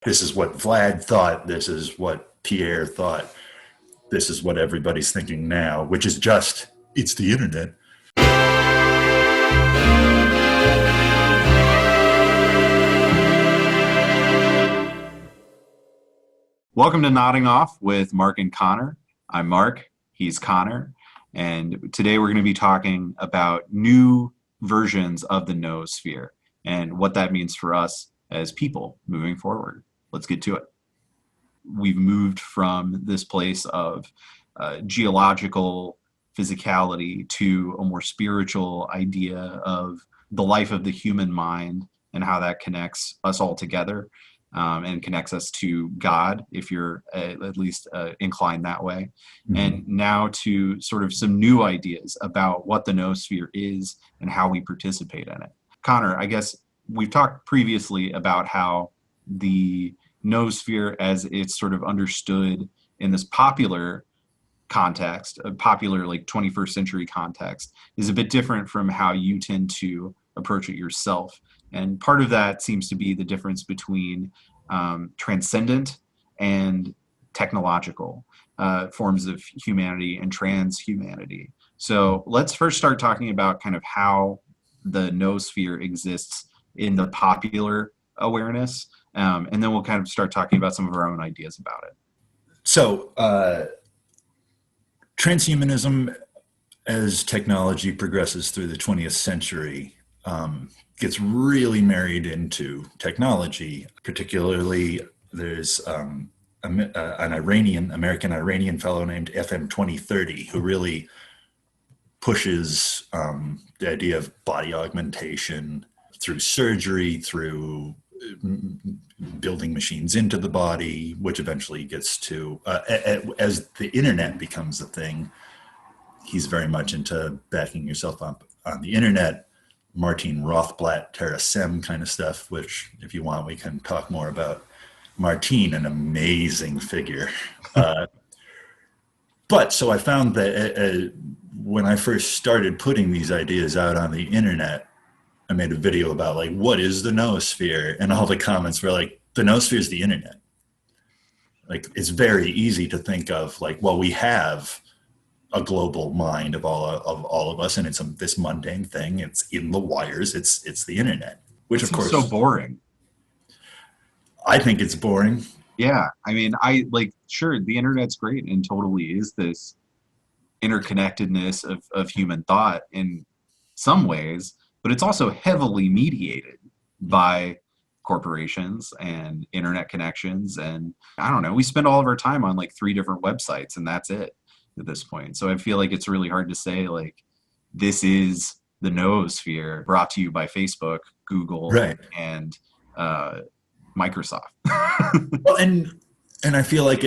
this is what Vlad thought, this is what Pierre thought, this is what everybody's thinking now, which is just, it's the internet. Welcome to Nodding Off with Mark and Connor. I'm Mark, he's Connor, and today we're going to be talking about new versions of the Noosphere and what that means for us as people moving forward. Let's get to it. We've moved from this place of geological physicality to a more spiritual idea of the life of the human mind and how that connects us all together. And connects us to God, if you're at least inclined that way. Mm-hmm. And now to sort of some new ideas about what the Noosphere is and how we participate in it. Connor, I guess we've talked previously about how the Noosphere, as it's sort of understood in this popular context, a popular like 21st century context, is a bit different from how you tend to approach it yourself. And part of that seems to be the difference between transcendent and technological forms of humanity and transhumanity. So let's first start talking about kind of how the Noosphere exists in the popular awareness, and then we'll kind of start talking about some of our own ideas about it. So transhumanism, as technology progresses through the 20th century, gets really married into technology. Particularly, there's an American-Iranian fellow named FM 2030 who really pushes the idea of body augmentation through surgery, through building machines into the body, which eventually gets to, as the internet becomes a thing, he's very much into backing yourself up on the internet. Martine Rothblatt, Terra Sem kind of stuff, which if you want, we can talk more about. Martine, an amazing figure. But so I found that when I first started putting these ideas out on the internet, I made a video about like, what is the Noosphere? And all the comments were like, the Noosphere is the internet. Like, it's very easy to think of like, well, we have a global mind of all of us, and it's this mundane thing. It's in the wires. It's the internet, which of course so boring. I think it's boring. Yeah, I mean, sure, the internet's great and totally is this interconnectedness of human thought in some ways, but it's also heavily mediated by corporations and internet connections. And I don't know, we spend all of our time on like 3 different websites, and that's it at this point. So I feel like it's really hard to say like this is the Noosphere brought to you by Facebook, Google, right, and Microsoft. Well, and I feel like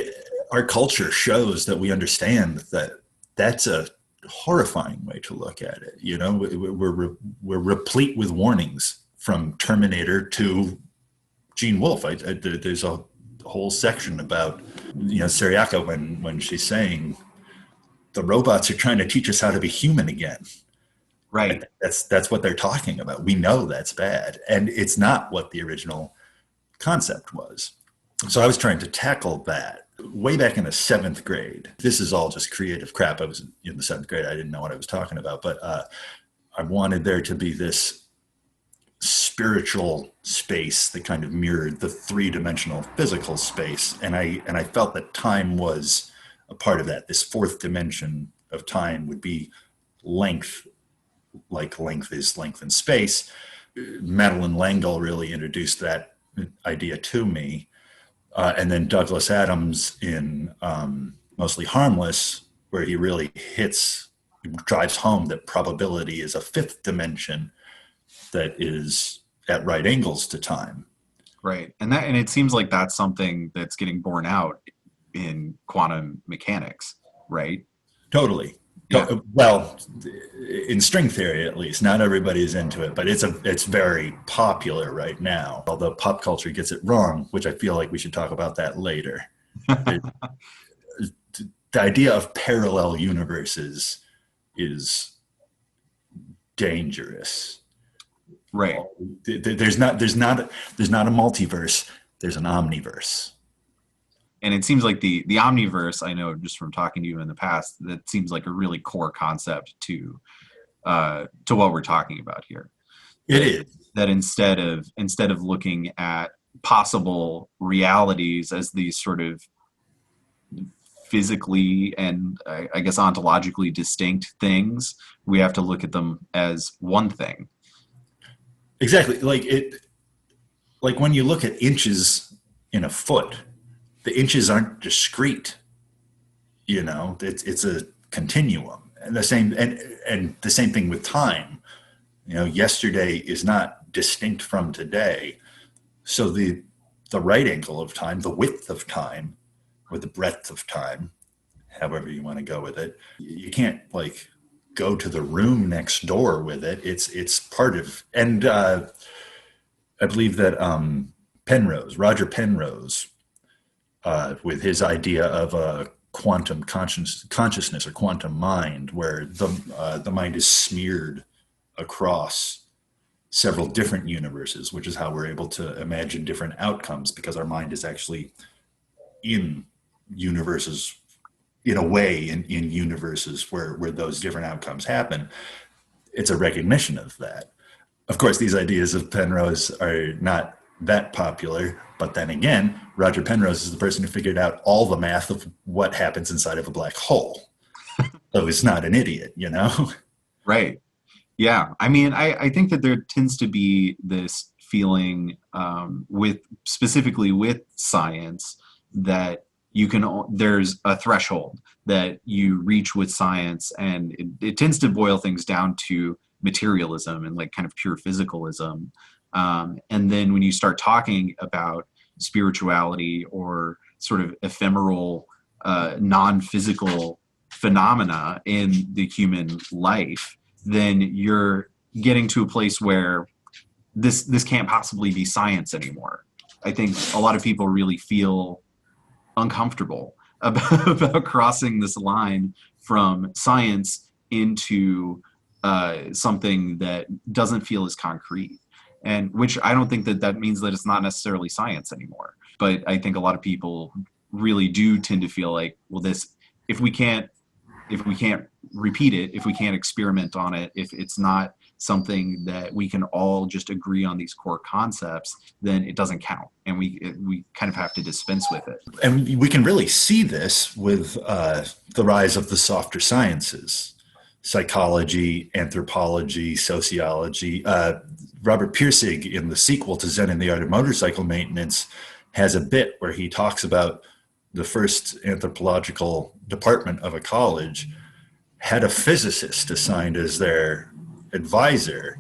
our culture shows that we understand that that's a horrifying way to look at it. You know, we're replete with warnings from Terminator to Gene Wolfe. There's a whole section about, you know, Seriaka when she's saying the robots are trying to teach us how to be human again. Right. That's what they're talking about. We know that's bad. And it's not what the original concept was. So I was trying to tackle that way back in the 7th grade. This is all just creative crap. I was in the 7th grade. I didn't know what I was talking about, but I wanted there to be this spiritual space that kind of mirrored the 3-dimensional physical space. And I felt that time was a part of that. This 4th dimension of time would be length, like length is length in space. Madeline Langdell really introduced that idea to me. And then Douglas Adams in Mostly Harmless, where he really drives home that probability is a 5th dimension that is at right angles to time. Right. And it seems like that's something that's getting borne out in quantum mechanics, right? Totally. Yeah. Well, in string theory, at least, not everybody's into it, but it's very popular right now. Although pop culture gets it wrong, which I feel like we should talk about that later. The idea of parallel universes is dangerous. Right. There's not a multiverse. there's an omniverse. And it seems like the omniverse, I know just from talking to you in the past, that seems like a really core concept to what we're talking about here. It That is. that instead of looking at possible realities as these sort of physically and I guess ontologically distinct things, we have to look at them as one thing. Exactly. Like when you look at inches in a foot, the inches aren't discrete. It's a continuum. And the same thing with time. Yesterday is not distinct from today. So the right angle of time, the width of time, or the breadth of time, however you want to go with it, you can't like go to the room next door with it. It's part of, and I believe that Roger Penrose, with his idea of a quantum consciousness or quantum mind, where the mind is smeared across several different universes, which is how we're able to imagine different outcomes because our mind is actually in universes, in a way, in universes where those different outcomes happen. It's a recognition of that. Of course, these ideas of Penrose are not that popular, but then again, Roger Penrose is the person who figured out all the math of what happens inside of a black hole. So he's not an idiot, you know? Right. Yeah. I mean, I think that there tends to be this feeling with specifically with science that there's a threshold that you reach with science, and it tends to boil things down to materialism and like kind of pure physicalism. And then when you start talking about spirituality or sort of ephemeral, non-physical phenomena in the human life, then you're getting to a place where this can't possibly be science anymore. I think a lot of people really feel uncomfortable about crossing this line from science into something that doesn't feel as concrete, and which I don't think that means that it's not necessarily science anymore. But I think a lot of people really do tend to feel like, well, this if we can't repeat it, if we can't experiment on it, if it's not something that we can all just agree on these core concepts, then it doesn't count, and we kind of have to dispense with it. And we can really see this with the rise of the softer sciences, psychology, anthropology, sociology. Robert Pirsig, in the sequel to Zen and the Art of Motorcycle Maintenance, has a bit where he talks about the first anthropological department of a college had a physicist assigned as their advisor,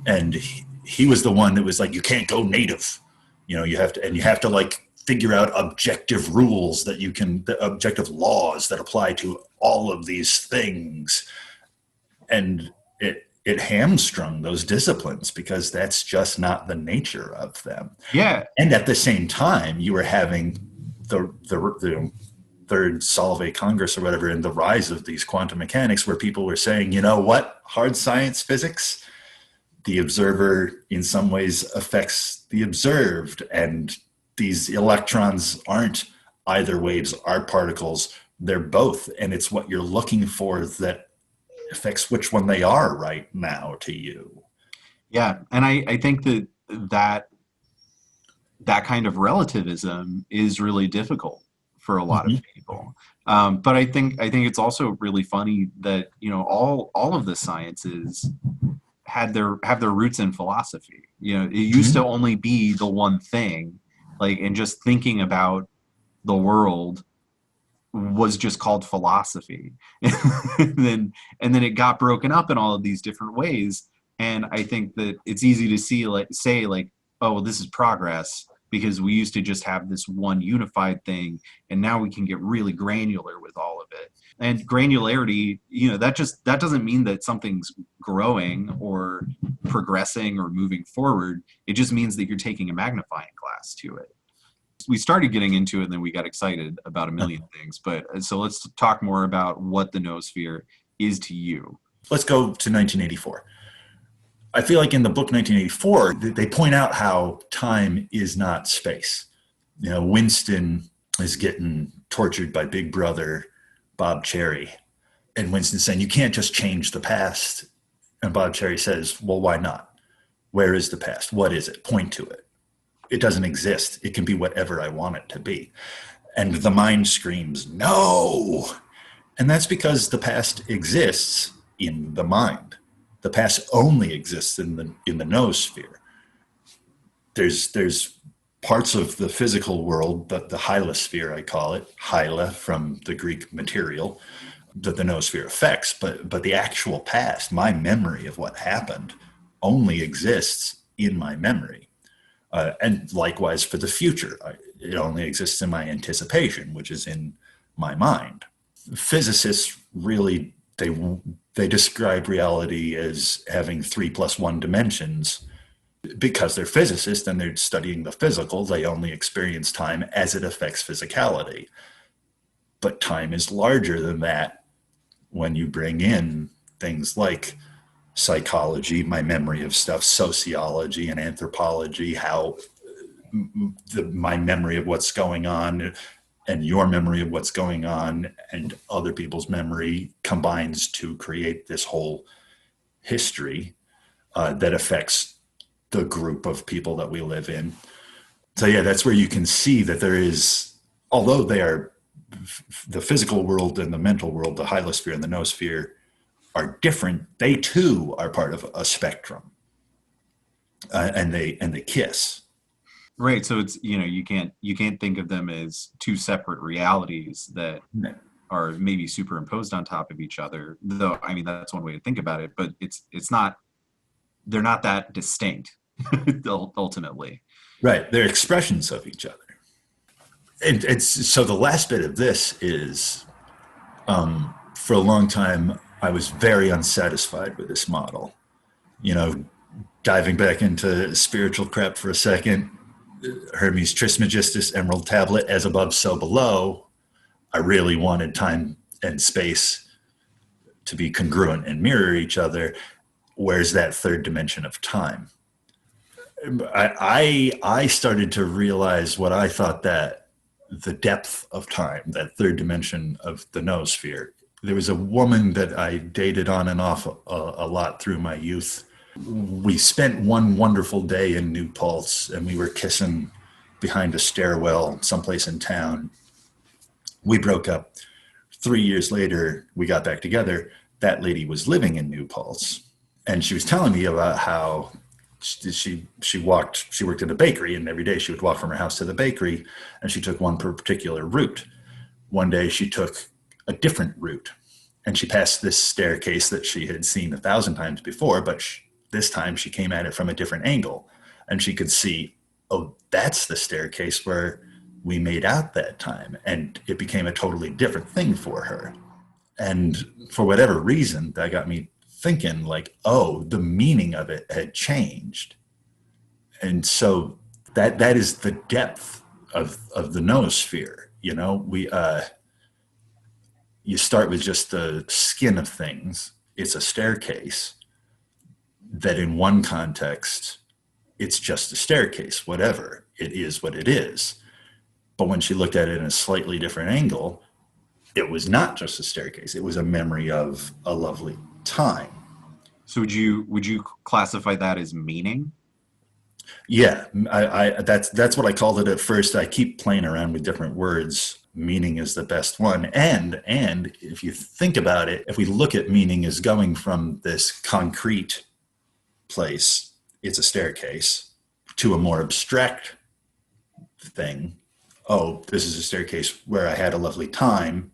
and he was the one that was like, you can't go native, you have to like figure out objective rules objective laws that apply to all of these things. And it hamstrung those disciplines because that's just not the nature of them. Yeah. And at the same time, you were having the third Solvay Congress or whatever, and the rise of these quantum mechanics, where people were saying, you know what, hard science physics, the observer in some ways affects the observed, and these electrons aren't either waves, are particles, they're both, and it's what you're looking for that affects which one they are right now to you. Yeah, and I think that kind of relativism is really difficult for a lot of people. But I think it's also really funny that all of the sciences have their roots in philosophy. It used to only be the one thing, like, and just thinking about the world was just called philosophy. and then it got broken up in all of these different ways. And I think that it's easy to say, oh, well, this is progress, because we used to just have this one unified thing, and now we can get really granular with all of it. And granularity, that doesn't mean that something's growing or progressing or moving forward. It just means that you're taking a magnifying glass to it. We started getting into it, and then we got excited about a million things. But so let's talk more about what the noosphere is to you. Let's go to 1984. I feel like in the book 1984, they point out how time is not space. You know, Winston is getting tortured by Big Brother Bob Cherry. And Winston's saying, you can't just change the past. And Bob Cherry says, well, why not? Where is the past? What is it? Point to it. It doesn't exist. It can be whatever I want it to be. And the mind screams, no. And that's because the past exists in the mind. The past only exists in the noosphere. There's parts of the physical world, the hylosphere, I call it, hyla from the Greek material, that the noosphere affects, but the actual past, my memory of what happened, only exists in my memory. And likewise for the future, it only exists in my anticipation, which is in my mind. Physicists really, they describe reality as having 3+1 dimensions. Because they're physicists and they're studying the physical, they only experience time as it affects physicality. But time is larger than that when you bring in things like psychology, my memory of stuff, sociology and anthropology, how my memory of what's going on and your memory of what's going on and other people's memory combines to create this whole history that affects the group of people that we live in. So yeah, that's where you can see that there is, although they are the physical world and the mental world, the hylosphere and the noosphere are different, they too are part of a spectrum, and they kiss. Right. So it's, you can't think of them as two separate realities that are maybe superimposed on top of each other. Though, I mean, that's one way to think about it, but it's not, they're not that distinct ultimately. Right. They're expressions of each other. And it's so the last bit of this is, for a long time, I was very unsatisfied with this model. Diving back into spiritual crap for a second, Hermes Trismegistus Emerald Tablet, as above, so below. I really wanted time and space to be congruent and mirror each other. Where's that third dimension of time? I started to realize what I thought that the depth of time, that third dimension of the noosphere. There was a woman that I dated on and off a lot through my youth. We spent one wonderful day in New Paltz, and we were kissing behind a stairwell someplace in town. We broke up. 3 years later, we got back together. That lady was living in New Paltz, and she was telling me about how she worked in a bakery, and every day she would walk from her house to the bakery, and she took one particular route. One day she took a different route, and she passed this staircase that she had seen 1,000 times before, but this time she came at it from a different angle, and she could see, oh, that's the staircase where we made out that time, and it became a totally different thing for her. And for whatever reason, that got me thinking, like, oh, the meaning of it had changed. And so that is the depth of the noosphere. You start with just the skin of things. It's a staircase that in one context, it's just a staircase, whatever. It is what it is. But when she looked at it in a slightly different angle, it was not just a staircase. It was a memory of a lovely time. So would you classify that as meaning? Yeah, that's what I called it at first. I keep playing around with different words. Meaning is the best one. And if you think about it, if we look at meaning as going from this concrete place, it's a staircase, to a more abstract thing. Oh, this is a staircase where I had a lovely time.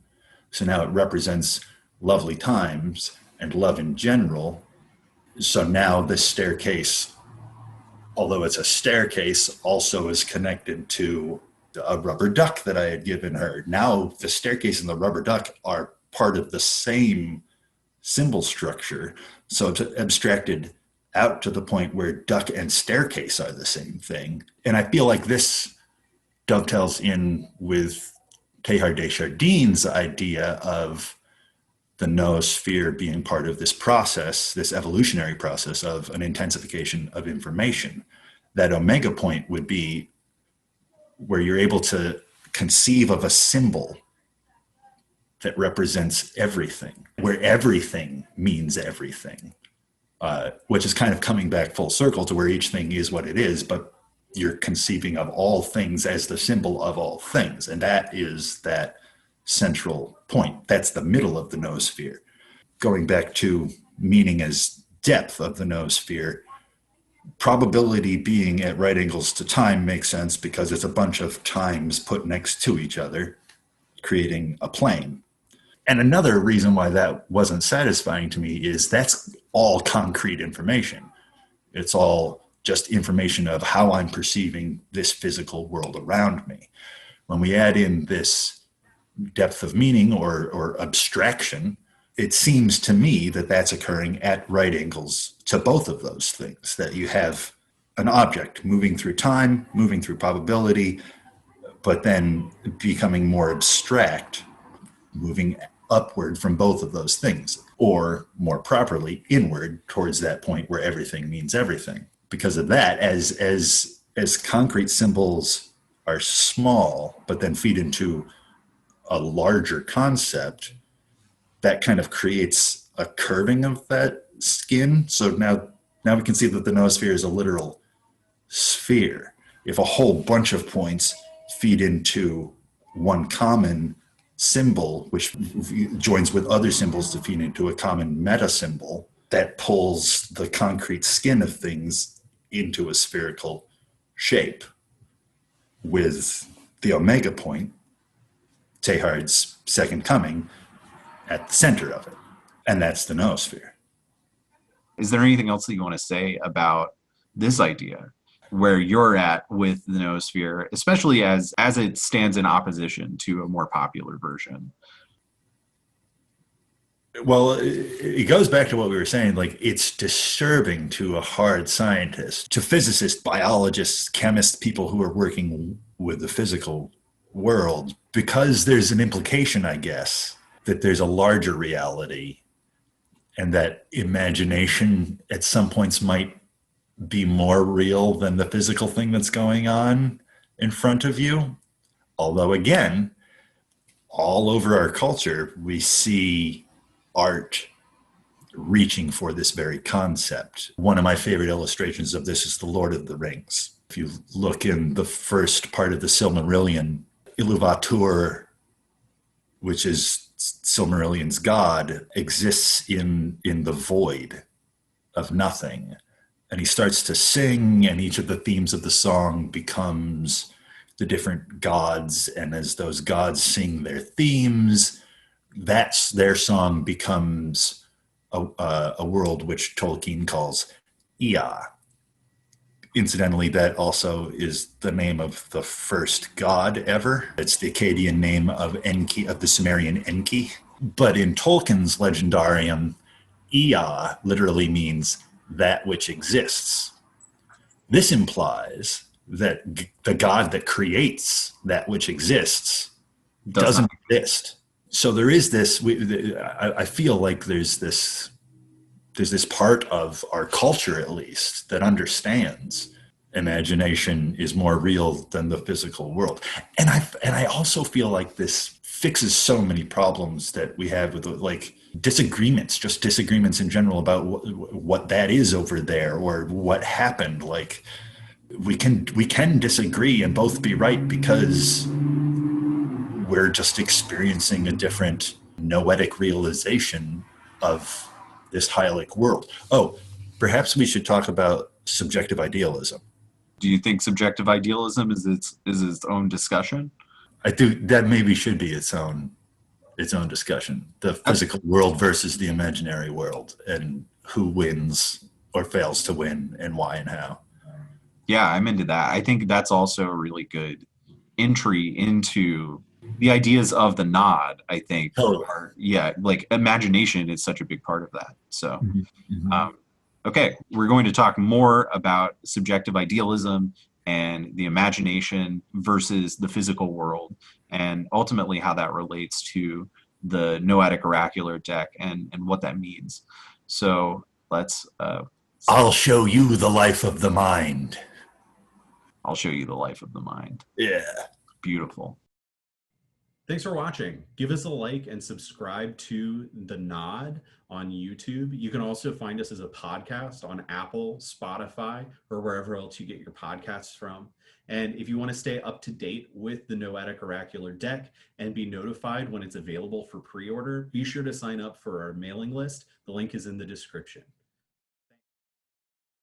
So now it represents lovely times and love in general. So now this staircase, although it's a staircase, also is connected to a rubber duck that I had given her. Now the staircase and the rubber duck are part of the same symbol structure. So it's abstracted out to the point where duck and staircase are the same thing. And I feel like this dovetails in with Teilhard de Chardin's idea of the noosphere being part of this process, this evolutionary process of an intensification of information. That omega point would be where you're able to conceive of a symbol that represents everything, where everything means everything, which is kind of coming back full circle to where each thing is what it is, but you're conceiving of all things as the symbol of all things. And that is that central point. That's the middle of the noosphere. Going back to meaning as depth of the noosphere, probability being at right angles to time makes sense because it's a bunch of times put next to each other, creating a plane. And another reason why that wasn't satisfying to me is that's all concrete information. It's all just information of how I'm perceiving this physical world around me. When we add in this depth of meaning or abstraction, it seems to me that that's occurring at right angles to both of those things, that you have an object moving through time, moving through probability, but then becoming more abstract, moving upward from both of those things, or more properly, inward towards that point where everything means everything. Because of that, as concrete symbols are small, but then feed into a larger concept, that kind of creates a curving of that skin. So now we can see that the noosphere is a literal sphere. If a whole bunch of points feed into one common symbol, which joins with other symbols to feed into a common meta symbol, that pulls the concrete skin of things into a spherical shape, with the omega point, Teilhard's second coming, at the center of it. And that's the noosphere. Is there anything else that you want to say about this idea, where you're at with the noosphere, especially as it stands in opposition to a more popular version? Well, it goes back to what we were saying. Like, it's disturbing to a hard scientist, to physicists, biologists, chemists, people who are working with the physical world, because there's an implication, I guess, that there's a larger reality and that imagination at some points might be more real than the physical thing that's going on in front of you. Although, again, all over our culture, we see art reaching for this very concept. One of my favorite illustrations of this is The Lord of the Rings. If you look in the first part of the Silmarillion, Iluvatar, which is Silmarillion's god, exists in the void of nothing. And he starts to sing, and each of the themes of the song becomes the different gods. And as those gods sing their themes, that's their song becomes a world which Tolkien calls Ea. Incidentally, that also is the name of the first god ever. It's the Akkadian name of Enki, of the Sumerian Enki. But in Tolkien's legendarium, Ea literally means that which exists. This implies that the God that creates that which exists doesn't exist. So there is this. I feel like there's this part of our culture, at least, that understands imagination is more real than the physical world. And I also feel like this fixes so many problems that we have with, like, disagreements, just disagreements in general about what that is over there or what happened. Like, we can disagree and both be right because we're just experiencing a different noetic realization of this Hylic world. Oh, perhaps we should talk about subjective idealism. Do you think subjective idealism is its own discussion? I think that maybe should be its own discussion. The physical world versus the imaginary world, and who wins or fails to win, and why and how. Yeah, I'm into that. I think that's also a really good entry into the ideas of the N.O.D. I think, Totally. like imagination is such a big part of that. So, Mm-hmm. Okay, we're going to talk more about subjective idealism and the imagination versus the physical world, and ultimately how that relates to the Noetic Oracular Deck and what that means. So let's. I'll show you the life of the mind. I'll show you the life of the mind. Yeah. Beautiful. Thanks for watching. Give us a like and subscribe to the N.O.D. on YouTube. You can also find us as a podcast on Apple, Spotify, or wherever else you get your podcasts from. And if you want to stay up to date with the Noetic Oracular Deck and be notified when it's available for pre-order, be sure to sign up for our mailing list. The link is in the description.